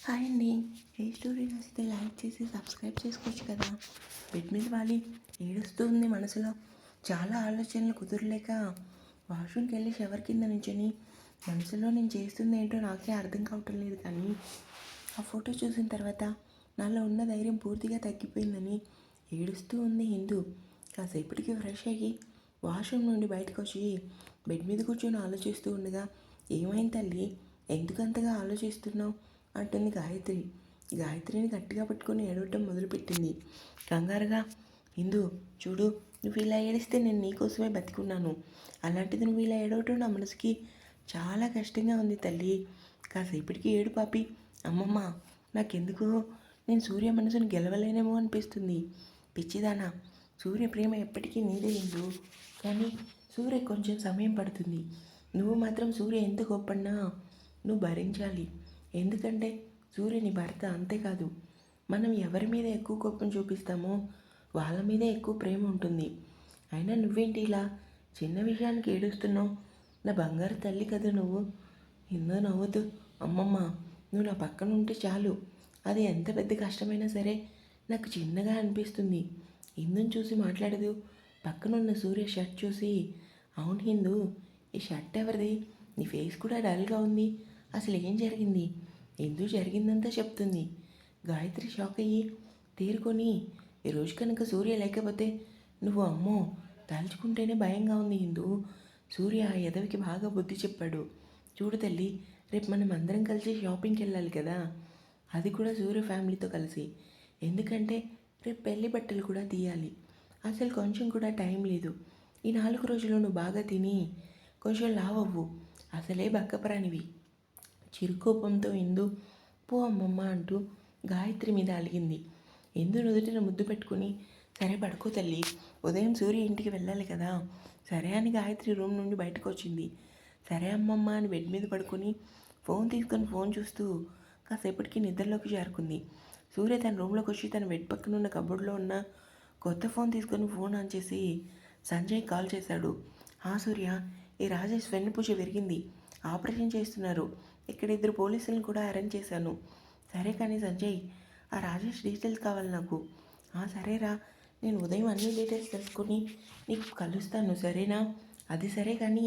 Hi అండి. ఏ story నచ్చితే like చేసి సబ్స్క్రైబ్ చేసుకోవచ్చు కదా. బెడ్ మీద వాలి ఏడుస్తూ ఉంది మనసులో. చాలా ఆలోచనలు కుదరలేక వాష్రూమ్కి వెళ్ళి షవర్ కింద నుంచొని మనసులో నేను చేస్తుంది ఏంటో నాకే అర్థం కావటం లేదు. కానీ ఆ ఫోటో చూసిన తర్వాత నాలో ఉన్న ధైర్యం పూర్తిగా తగ్గిపోయిందని ఏడుస్తూ ఉంది హిందూ. కాసేపటికి ఫ్రెష్ అయ్యి వాష్రూమ్ నుండి బయటకు వచ్చి బెడ్ మీద కూర్చొని ఆలోచిస్తూ ఉండగా, ఏమైంది తల్లి, ఎందుకంతగా ఆలోచిస్తున్నావు అంటుంది గాయత్రి. గాయత్రిని గట్టిగా పట్టుకొని ఏడవటం మొదలుపెట్టింది కంగారుగా. హిందూ, చూడు, నువ్వు ఇలా ఏడిస్తే నేను నీకోసమే బతికున్నాను. అలాంటిది నువ్వు ఇలా ఏడవటం నా మనసుకి చాలా కష్టంగా ఉంది తల్లి. కాసేపటికి ఏడు పాపి. అమ్మమ్మ, నాకెందుకు నేను సూర్య మనసును గెలవలేనేమో అనిపిస్తుంది. పిచ్చిదానా, సూర్య ప్రేమ ఎప్పటికీ నీదే హిందూ. కానీ సూర్య కొంచెం సమయం పడుతుంది. నువ్వు మాత్రం సూర్య ఎంత గొప్పన్నా నువ్వు భరించాలి. ఎందుకంటే సూర్య నీ భర్త. అంతేకాదు, మనం ఎవరి మీద ఎక్కువ కోపం చూపిస్తామో వాళ్ళ మీదే ఎక్కువ ప్రేమ ఉంటుంది. అయినా నువ్వేంటి ఇలా చిన్న విషయానికి ఏడుస్తున్నావు? నా బంగారు తల్లి కదా నువ్వు. ఎన్నో నవ్వుతూ, అమ్మమ్మ, నువ్వు నా పక్కన ఉంటే చాలు, అది ఎంత పెద్ద కష్టమైనా సరే నాకు చిన్నగా అనిపిస్తుంది. హిందూని చూసి మాట్లాడదు పక్కనున్న సూర్య షర్ట్ చూసి, అవును హిందూ, ఈ షర్ట్ ఎవరిది? నీ ఫేస్ కూడా డల్గా ఉంది. అసలు ఏం జరిగింది? ఎందుకు జరిగిందంతా చెప్తుంది. గాయత్రి షాక్ అయ్యి తేరుకొని, ఈరోజు కనుక సూర్య లేకపోతే నువ్వు, అమ్మో, తలుచుకుంటేనే భయంగా ఉంది హిందూ. సూర్య ఆ ఎదవికి బాగా బుద్ధి చెప్పాడు. చూడు తల్లి, రేపు మనం అందరం కలిసి షాపింగ్కి వెళ్ళాలి కదా, అది కూడా సూర్య ఫ్యామిలీతో కలిసి. ఎందుకంటే రేపు పెళ్లి బట్టలు కూడా తీయాలి. అసలు కొంచెం కూడా టైం లేదు. ఈ 4 రోజులు నువ్వు బాగా తిని కొంచెం లావవ్వు. అసలే బక్కప్రానివి. చిరుకోపంతో ఇందు, పో అమ్మమ్మ అంటూ గాయత్రి మీద అలిగింది. ఇందు నుదుటిన ముద్దు పెట్టుకుని, సరే పడుకో తల్లి, ఉదయం సూర్య ఇంటికి వెళ్ళాలి కదా. సరే అని గాయత్రి రూమ్ నుండి బయటకు వచ్చింది. సరే అమ్మమ్మ అని బెడ్ మీద పడుకొని ఫోన్ తీసుకొని ఫోన్ చూస్తూ కాసేపటికి నిద్రలోకి జారుకుంది. సూర్య తన రూమ్లోకి వచ్చి తన బెడ్ పక్కన ఉన్న కబోర్డ్లో ఉన్న కొత్త ఫోన్ తీసుకొని ఫోన్ ఆన్ చేసి సంజయ్ కాల్ చేశాడు. సూర్య, ఈ రాజేష్ వెన్నుపూజ విరిగింది, ఆపరేషన్ చేస్తున్నారు. ఇక్కడ 2 పోలీసులను కూడా అరేంజ్ చేశాను. సరే కానీ సంజయ్, ఆ రాజేష్ డీటెయిల్స్ కావాలి నాకు. సరేరా, నేను ఉదయం అన్ని డీటెయిల్స్ తెలుసుకొని నీకు కలుస్తాను, సరేనా? అది సరే కానీ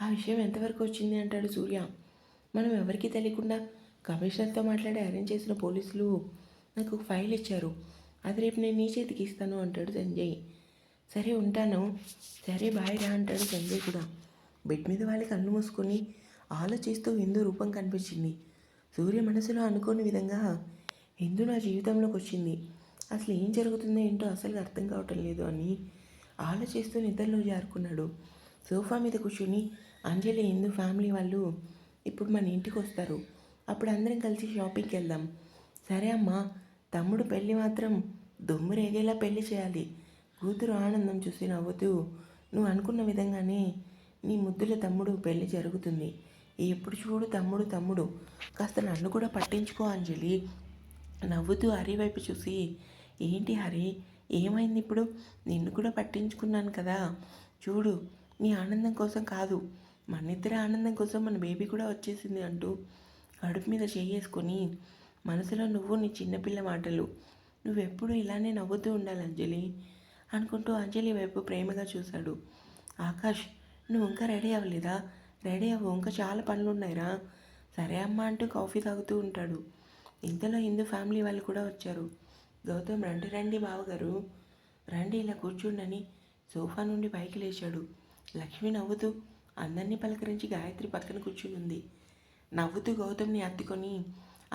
ఆ విషయం ఎంతవరకు వచ్చింది అంటాడు సూర్య. మనం ఎవరికీ తెలియకుండా కమిషనర్తో మాట్లాడి అరేంజ్ చేసిన పోలీసులు నాకు ఒక ఫైల్ ఇచ్చారు. అది రేపు నేను నీ చేతికి ఇస్తాను అంటాడు సంజయ్. సరే ఉంటాను. సరే బాయ్ రా అంటాడు సంజయ్ కూడా. బెడ్ మీద వాళ్ళ కళ్ళు మూసుకొని ఆలోచిస్తూ హిందూ రూపం కనిపించింది. సూర్య మనసులో అనుకోని విధంగా హిందూ నా జీవితంలోకి వచ్చింది. అసలు ఏం జరుగుతుందో ఏంటో అసలు అర్థం కావటం లేదు అని ఆలోచిస్తూ నిద్రలో జారుకున్నాడు. సోఫా మీద కూర్చొని, అంజలి, హిందూ ఫ్యామిలీ వాళ్ళు ఇప్పుడు మన ఇంటికి వస్తారు, అప్పుడు అందరం కలిసి షాపింగ్కి వెళ్దాం. సరే అమ్మా, తమ్ముడు పెళ్ళి మాత్రం దుమ్ము రేగేలా పెళ్లి చేయాలి. కూతురు ఆనందం చూసి నవ్వుతూ, నువ్వు అనుకున్న విధంగానే నీ ముద్దుల తమ్ముడు పెళ్ళి జరుగుతుంది. ఎప్పుడు చూడు తమ్ముడు తమ్ముడు, కాస్త నన్ను కూడా పట్టించుకో అంజలి. నవ్వుతూ హరి వైపు చూసి, ఏంటి హరి, ఏమైంది ఇప్పుడు? నిన్ను కూడా పట్టించుకున్నాను కదా. చూడు, నీ ఆనందం కోసం కాదు, మనిద్దరి ఆనందం కోసం మన బేబీ కూడా వచ్చేసింది అంటూ కడుపు మీద చేసుకొని, మనసులో నువ్వు నీ చిన్నపిల్ల మాటలు, నువ్వెప్పుడు ఇలానే నవ్వుతూ ఉండాలి అంజలి అనుకుంటూ అంజలి వైపు ప్రేమగా చూశాడు. ఆకాష్, నువ్వు ఇంకా రెడీ అవ్వలేదా? రెడీ అవ్వు, ఇంకా చాలా పనులు ఉన్నాయిరా. సరే అమ్మ అంటూ కాఫీ తాగుతూ ఉంటాడు. ఇంతలో హిందూ ఫ్యామిలీ వాళ్ళు కూడా వచ్చారు. గౌతమ్, రండి రండి బావగారు, రండి ఇలా కూర్చుండని సోఫా నుండి పైకి లేచాడు. లక్ష్మి నవ్వుతూ అందరినీ పలకరించి గాయత్రి పక్కన కూర్చునుంది. నవ్వుతూ గౌతమ్ని హత్తుకొని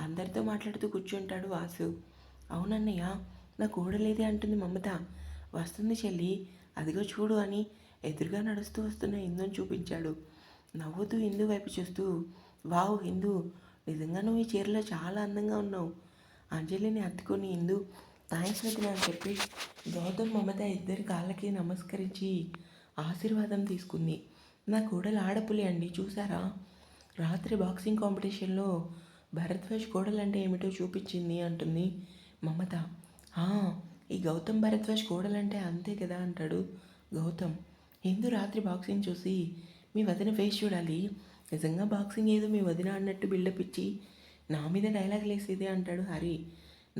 అందరితో మాట్లాడుతూ కూర్చుంటాడు వాసు. అవునన్నయ్య, నా కూడలేదే అంటుంది మమత. వస్తుంది చెల్లి, అదిగో చూడు అని ఎదురుగా నడుస్తూ వస్తున్న హిందూని చూపించాడు. నవ్వుతూ హిందూ వైపు చూస్తూ, వావ్ హిందూ, నిజంగా నువ్వు ఈ చీరలో చాలా అందంగా ఉన్నావు. అంజలిని హత్తుకొని హిందూ థ్యాంక్స్ వదిన అని చెప్పి గౌతమ్, మమత ఇద్దరి కాళ్ళకి నమస్కరించి ఆశీర్వాదం తీసుకుంది. నా కోడలు ఆడపులి అండి, చూసారా? రాత్రి బాక్సింగ్ కాంపిటీషన్లో భరద్వాజ్ కోడలంటే ఏమిటో చూపించింది అంటుంది మమత. ఈ గౌతమ్ భరద్వాజ్ కోడలంటే అంతే కదా అంటాడు గౌతమ్. హిందూ రాత్రి బాక్సింగ్ చూసి, మీ వదిన ఫేస్ చూడాలి, నిజంగా బాక్సింగ్ ఏదో మీ వదిన అన్నట్టు బిల్డప్ ఇచ్చి నా మీద డైలాగ్ లేసేదే అంటాడు హరి.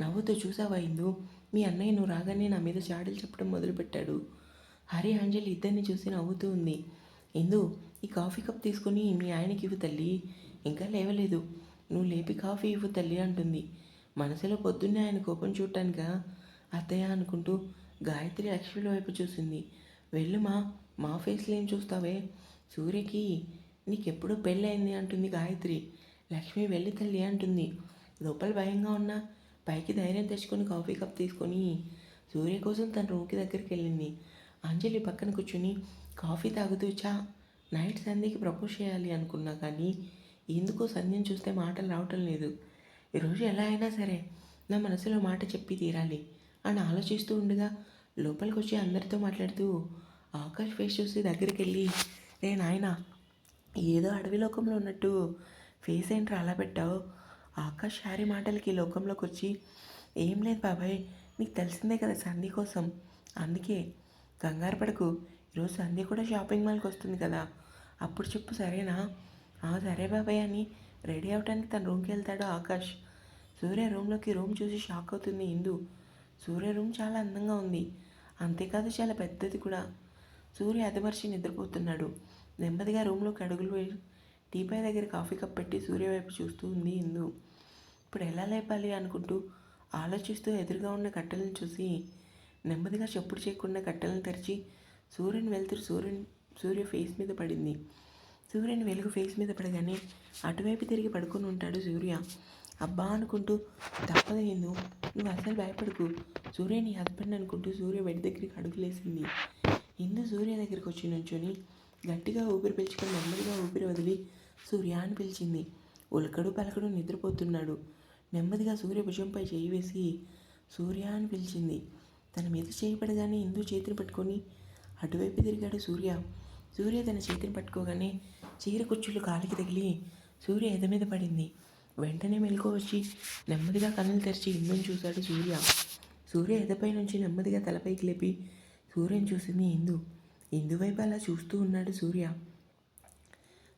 నవ్వుతూ చూసావా ఇందు, మీ అన్నయ్య నువ్వు రాగానే నా మీద చాడీలు చెప్పడం మొదలుపెట్టాడు. హరి అంజలి ఇద్దరిని చూసి నవ్వుతూ ఉంది. ఇందు, ఈ కాఫీ కప్ తీసుకొని మీ ఆయనకి ఇవ్వు తల్లి, ఇంకా లేవలేదు, నువ్వు లేపి కాఫీ ఇవ్వు తల్లి అంటుంది. మనసులో పొద్దున్నే ఆయన కోపం చూడటానికా అత్తయ్య అనుకుంటూ గాయత్రి లక్ష్మిల వైపు చూసింది. వెళ్ళుమా, మా ఫేస్లో ఏం చూస్తావే, సూర్యకి నీకెప్పుడు పెళ్ళయింది అంటుంది గాయత్రి. లక్ష్మి వెళ్ళి తల్లి అంటుంది. లోపల భయంగా ఉన్నా పైకి ధైర్యం తెచ్చుకొని కాఫీ కప్ తీసుకొని సూర్య కోసం తన రూమ్కి దగ్గరికి వెళ్ళింది. అంజలి పక్కన కూర్చుని కాఫీ తాగుతూ నైట్ సంధ్యకి ప్రపోజ్ చేయాలి అనుకున్నా కానీ ఎందుకో సంధ్యను చూస్తే మాటలు రావటం లేదు. ఈరోజు ఎలా అయినా సరే నా మనసులో మాట చెప్పి తీరాలి అని ఆలోచిస్తూ ఉండగా లోపలికి వచ్చి అందరితో మాట్లాడుతూ ఆకాష్ ఫేస్ చూసి దగ్గరికి వెళ్ళి, రే నాయనా, ఏదో అడవి లోకంలో ఉన్నట్టు ఫేస్ ఏంట్రా అలా పెట్టావు. ఆకాష్ శారీ మాటలకి లోకంలోకి వచ్చి, ఏం లేదు బాబాయ్, నీకు తెలిసిందే కదా సంధ్య కోసం, అందుకే కంగారు పడకు, ఈరోజు సంధ్య కూడా షాపింగ్ మాల్కి వస్తుంది కదా, అప్పుడు చెప్పు సరేనా. సరే బాబాయ్ అని రెడీ అవడానికి తన రూమ్కి వెళ్తాడు ఆకాష్. సూర్య రూమ్ చూసి షాక్ అవుతుంది ఇందు. సూర్య రూమ్ చాలా అందంగా ఉంది, అంతేకాదు చాలా పెద్దది కూడా. సూర్య అదమర్చి నిద్రపోతున్నాడు. నెమ్మదిగా రూమ్లోకి అడుగులు టీపై దగ్గర కాఫీ కప్ పెట్టి సూర్య వైపు చూస్తూ ఉంది ఇందు. ఇప్పుడు ఎలా లేపాలి అనుకుంటూ ఆలోచిస్తూ ఎదురుగా ఉన్న కట్టెలను చూసి నెమ్మదిగా చప్పుడు చేయకుండా కట్టెలను తెరిచి సూర్యుని వెళ్తూ సూర్య ఫేస్ మీద పడింది. సూర్యుని వెలుగు ఫేస్ మీద పడగానే అటువైపు తిరిగి పడుకొని ఉంటాడు సూర్య. అబ్బా అనుకుంటూ, తప్పదు ఇందు, నువ్వు అసలు భయపడకు, సూర్య నీ హస్బెండ్ అనుకుంటూ సూర్య బెడ్ దగ్గరికి అడుగులేసింది. ఇందు సూర్య దగ్గరికి వచ్చి నుంచొని గట్టిగా ఊపిరి పీల్చుకొని నెమ్మదిగా ఊపిరి వదిలి సూర్య అని పిలిచింది. ఉలకడు పలకడు నిద్రపోతున్నాడు. నెమ్మదిగా సూర్య భుజంపై చేయి వేసి సూర్య అని పిలిచింది. తన మీద చేయి పడగానే ఇందు చేతిని పట్టుకొని అటువైపు తిరిగాడు సూర్య. సూర్య తన చేతిని పట్టుకోగానే చీర కుచ్చులు కాలికి తగిలి సూర్య ఎద మీద పడింది. వెంటనే మెలకు వచ్చి నెమ్మదిగా కన్నులు తెరిచి ఇందుని చూశాడు సూర్య. సూర్య ఎదపై నుంచి నెమ్మదిగా తలపైకి లేపి సూర్యని చూసింది ఇందు. ఇందు వైపు అలా చూస్తూ ఉన్నాడు సూర్య.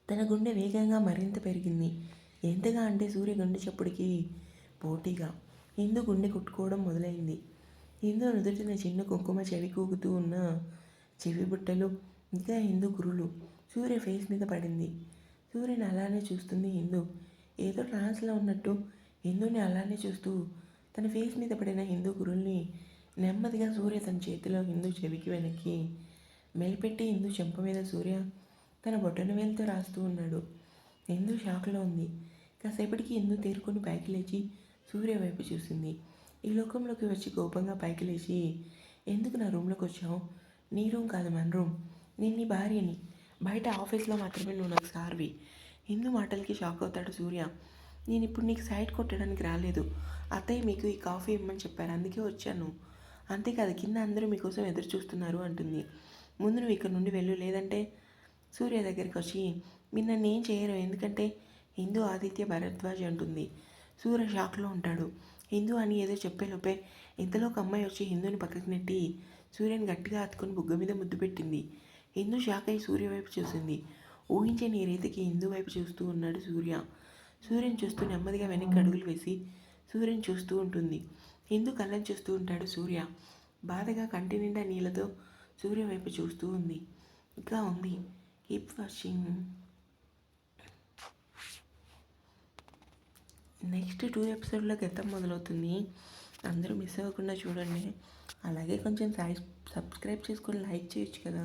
తన గుండె వేగంగా మరింత పెరిగింది. ఎంతగా అంటే సూర్య గుండె చప్పుడికి పోటీగా ఇందు గుండె కొట్టుకోవడం మొదలైంది. ఇందు నుదుటిన చిన్న కుంకుమ చెవి ఊగుతూ ఉన్న చెవి బుట్టలు, ఇంకా ఇందు కురులు సూర్య ఫేస్ మీద పడింది. సూర్యని అలానే చూస్తుంది ఇందు. ఏదో ట్రాన్స్లో ఉన్నట్టు ఇందుని అలానే చూస్తూ తన ఫేస్ మీద పడిన హిందూ గురుల్ని నెమ్మదిగా సూర్య తన చేతిలో హిందూ చెవికి వెనక్కి మెలిపెట్టి హిందూ చెంప మీద సూర్య తన బొట్టన వేలుతో రాస్తూ ఉన్నాడు. హిందూ షాక్లో ఉంది. కాసేపటికి హిందూ తేరుకొని పైకి లేచి సూర్య వైపు చూసింది. ఈ లోకంలోకి వచ్చి కోపంగా పైకి లేచి, ఎందుకు నా రూమ్లోకి వచ్చావు, నీ రూమ్ కాదు మన రూమ్, నేను నీ భార్యని, బయట ఆఫీస్లో మాత్రమే నువ్వు నాకు సార్వి. హిందూ మాటలకి షాక్ అవుతాడు సూర్య. నేను ఇప్పుడు నీకు సైడ్ కొట్టడానికి రాలేదు, అత్తయ్య మీకు ఈ కాఫీ ఇవ్వమని చెప్పారు, అందుకే వచ్చాను, అంతేకాదు కింద అందరూ మీకోసం ఎదురు చూస్తున్నారు అంటుంది. ముందు నువ్వు ఇక్కడ నుండి వెళ్ళు, లేదంటే సూర్య దగ్గరికి వచ్చి మీరు నన్ను ఏం చేయరు, ఎందుకంటే హిందూ ఆదిత్య భరద్వాజ్ అంటుంది. సూర్య షాక్లో ఉంటాడు. హిందూ అని ఏదో చెప్పేలోపే ఇంతలో ఒక అమ్మాయి వచ్చి హిందూని పక్కకి నెట్టి సూర్యని గట్టిగా హత్తుకొని బుగ్గ మీద ముద్దు పెట్టింది. హిందూ షాక్ అయి సూర్య వైపు చూసింది. ఊహించని రీతికి హిందూ వైపు చూస్తూ ఉన్నాడు సూర్య. సూర్యని చూస్తూ నెమ్మదిగా వెనక్కి అడుగులు వేసి సూర్యని చూస్తూ ఉంటుంది. హిందూ కళ్ళని చూస్తూ ఉంటాడు సూర్య. బాధగా కంటి నిండా నీళ్ళతో సూర్య వైపు చూస్తూ ఉంది. ఇంకా ఉంది. Keep watching. నెక్స్ట్ 2 ఎపిసోడ్లో గతం మొదలవుతుంది. అందరూ మిస్ అవ్వకుండా చూడండి. అలాగే కొంచెం సబ్స్క్రైబ్ చేసుకొని లైక్ చేయొచ్చు కదా.